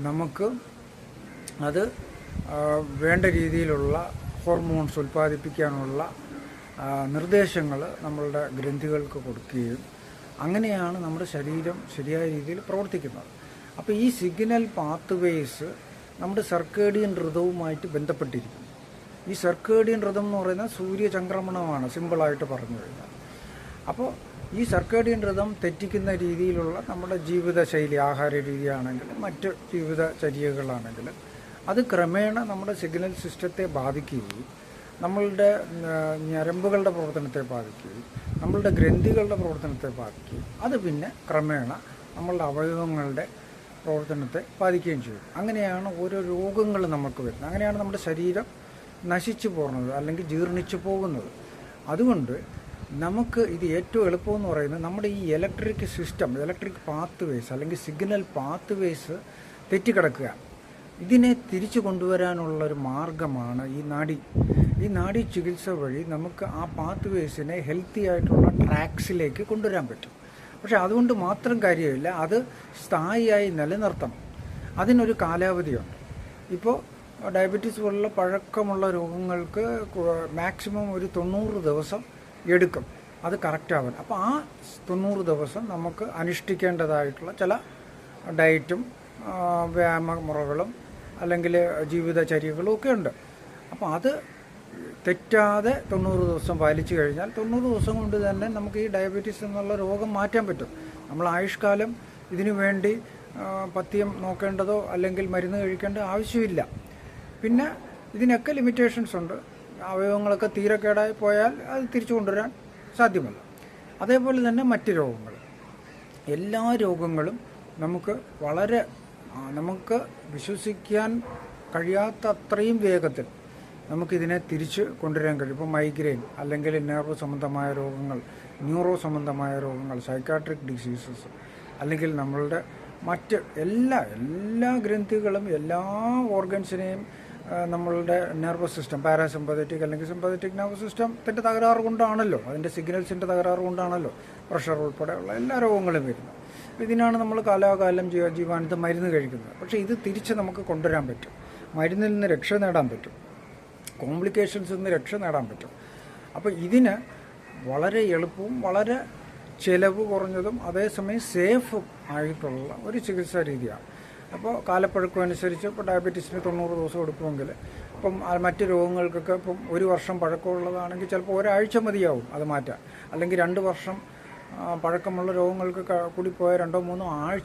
നമുക്ക് അത് വേണ്ട രീതിയിലുള്ള ഹോർമോൺസ് ഉൽപ്പാദിപ്പിക്കാനുള്ള നിർദ്ദേശങ്ങൾ നമ്മളുടെ ഗ്രന്ഥികൾക്ക് കൊടുക്കുകയും അങ്ങനെയാണ് നമ്മുടെ ശരീരം ശരിയായ രീതിയിൽ പ്രവർത്തിക്കുന്നത്. അപ്പോൾ ഈ സിഗ്നൽ പാത്വേസ് നമ്മുടെ സർക്കേഡിയൻ ഋതവുമായിട്ട് ബന്ധപ്പെട്ടിരിക്കുന്നു. ഈ സർക്കേഡിയൻ ഋതം എന്ന് പറയുന്നത് സൂര്യചംക്രമണമാണ്, സിമ്പിളായിട്ട് പറഞ്ഞു കഴിഞ്ഞാൽ. അപ്പോൾ ഈ സർക്കേഡിയൻ ഋതം തെറ്റിക്കുന്ന രീതിയിലുള്ള നമ്മുടെ ജീവിതശൈലി, ആഹാര രീതിയാണെങ്കിലും മറ്റ് ജീവിതചര്യകളാണെങ്കിലും അത് ക്രമേണ നമ്മുടെ സിഗ്നൽ സിസ്റ്റത്തെ ബാധിക്കുകയും നമ്മളുടെ ഞരമ്പുകളുടെ പ്രവർത്തനത്തെ ബാധിക്കുകയും നമ്മളുടെ ഗ്രന്ഥികളുടെ പ്രവർത്തനത്തെ ബാധിക്കുകയും അത് പിന്നെ ക്രമേണ നമ്മളുടെ അവയവങ്ങളുടെ പ്രവർത്തനത്തെ ബാധിക്കുകയും ചെയ്യും. അങ്ങനെയാണ് ഓരോ രോഗങ്ങൾ നമുക്ക് വരുന്നത്. അങ്ങനെയാണ് നമ്മുടെ ശരീരം നശിച്ചു പോകുന്നത് അല്ലെങ്കിൽ ജീർണിച്ചു പോകുന്നത്. അതുകൊണ്ട് നമുക്ക് ഇത് ഏറ്റവും എളുപ്പമെന്ന് പറയുന്നത് നമ്മുടെ ഈ ഇലക്ട്രിക് സിസ്റ്റം, ഇലക്ട്രിക് പാത്വേസ് അല്ലെങ്കിൽ സിഗ്നൽ പാത്വേസ് തെറ്റിക്കിടക്കുക. ഇതിനെ തിരിച്ചു കൊണ്ടുവരാനുള്ളൊരു മാർഗമാണ് ഈ നാഡി ചികിത്സ വഴി നമുക്ക് ആ പാത്വേസിനെ ഹെൽത്തി ആയിട്ടുള്ള ട്രാക്സിലേക്ക് കൊണ്ടുവരാൻ പറ്റും. പക്ഷെ അതുകൊണ്ട് മാത്രം കാര്യമില്ല, അത് സ്ഥായിയായി നിലനിർത്തണം. അതിനൊരു കാലാവധിയുണ്ട്. ഇപ്പോൾ ഡയബറ്റീസ് പോലുള്ള പഴക്കമുള്ള രോഗങ്ങൾക്ക് മാക്സിമം ഒരു 90 ദിവസം എടുക്കും അത് കറക്റ്റാവാൻ. അപ്പോൾ ആ 90 ദിവസം നമുക്ക് അനുഷ്ഠിക്കേണ്ടതായിട്ടുള്ള ചില ഡയറ്റും വ്യായാമമുറകളും അല്ലെങ്കിൽ ജീവിതചര്യകളും ഒക്കെ ഉണ്ട്. അപ്പോൾ അത് തെറ്റാതെ 90 ദിവസം പാലിച്ചു കഴിഞ്ഞാൽ 90 ദിവസം കൊണ്ട് തന്നെ നമുക്ക് ഈ ഡയബറ്റീസ് എന്നുള്ള രോഗം മാറ്റാൻ പറ്റും. നമ്മൾ ആയുഷ്കാലം ഇതിനു വേണ്ടി പഥ്യം നോക്കേണ്ടതോ അല്ലെങ്കിൽ മരുന്ന് കഴിക്കേണ്ട ആവശ്യമില്ല. പിന്നെ ഇതിനൊക്കെ ലിമിറ്റേഷൻസ് ഉണ്ട്. അവയവങ്ങളൊക്കെ തീരെ കേടായി പോയാൽ അത് തിരിച്ചു കൊണ്ടുവരാൻ സാധ്യമല്ല. അതേപോലെ തന്നെ മറ്റ് രോഗങ്ങൾ, എല്ലാ രോഗങ്ങളും നമുക്ക് വിശ്വസിക്കാൻ കഴിയാത്ത അത്രയും വേഗത്തിൽ നമുക്കിതിനെ തിരിച്ച് കൊണ്ടുവരാൻ കഴിയും. ഇപ്പോൾ മൈഗ്രെയിൻ അല്ലെങ്കിൽ നെർവ് സംബന്ധമായ രോഗങ്ങൾ, ന്യൂറോ സംബന്ധമായ രോഗങ്ങൾ, സൈക്കാട്രിക് ഡിസീസസ്, അല്ലെങ്കിൽ നമ്മളുടെ മറ്റ് എല്ലാ ഗ്രന്ഥികളും എല്ലാ ഓർഗൻസിനെയും നമ്മളുടെ നെർവസ് സിസ്റ്റം, പാരാസിമ്പതറ്റിക് അല്ലെങ്കിൽ സിമ്പതറ്റിക് നെർവസ് സിസ്റ്റത്തിൻ്റെ തകരാറ് കൊണ്ടാണല്ലോ, അതിൻ്റെ സിഗ്നൽസിൻ്റെ തകരാറ് കൊണ്ടാണല്ലോ പ്രഷർ ഉൾപ്പെടെയുള്ള എല്ലാ രോഗങ്ങളും വരുന്നത്. ഇതിനാണ് നമ്മൾ കാലാകാലം ജീവാനന്ദം മരുന്ന് കഴിക്കുന്നത്. പക്ഷേ ഇത് തിരിച്ച് നമുക്ക് കൊണ്ടുവരാൻ പറ്റും. മരുന്നിൽ നിന്ന് രക്ഷ നേടാൻ പറ്റും, കോംപ്ലിക്കേഷൻസിൽ നിന്ന് രക്ഷ നേടാൻ പറ്റും. അപ്പോൾ ഇതിന് വളരെ എളുപ്പവും വളരെ ചിലവ് കുറഞ്ഞതും അതേസമയം സേഫും ആയിട്ടുള്ള ഒരു ചികിത്സാ രീതിയാണ്. അപ്പോൾ കാലപ്പഴക്കം അനുസരിച്ച് ഇപ്പോൾ ഡയബറ്റീസിന് 90 ദിവസം എടുക്കുമെങ്കിൽ ഇപ്പം മറ്റ് രോഗങ്ങൾക്കൊക്കെ ഇപ്പം 1 വർഷം പഴക്കമുള്ളതാണെങ്കിൽ ചിലപ്പോൾ ഒരാഴ്ച മതിയാവും അത് മാറ്റാൻ. അല്ലെങ്കിൽ 2 വർഷം പഴക്കമുള്ള രോഗങ്ങൾക്ക് കൂടി പോയ 2-3 ആഴ്ച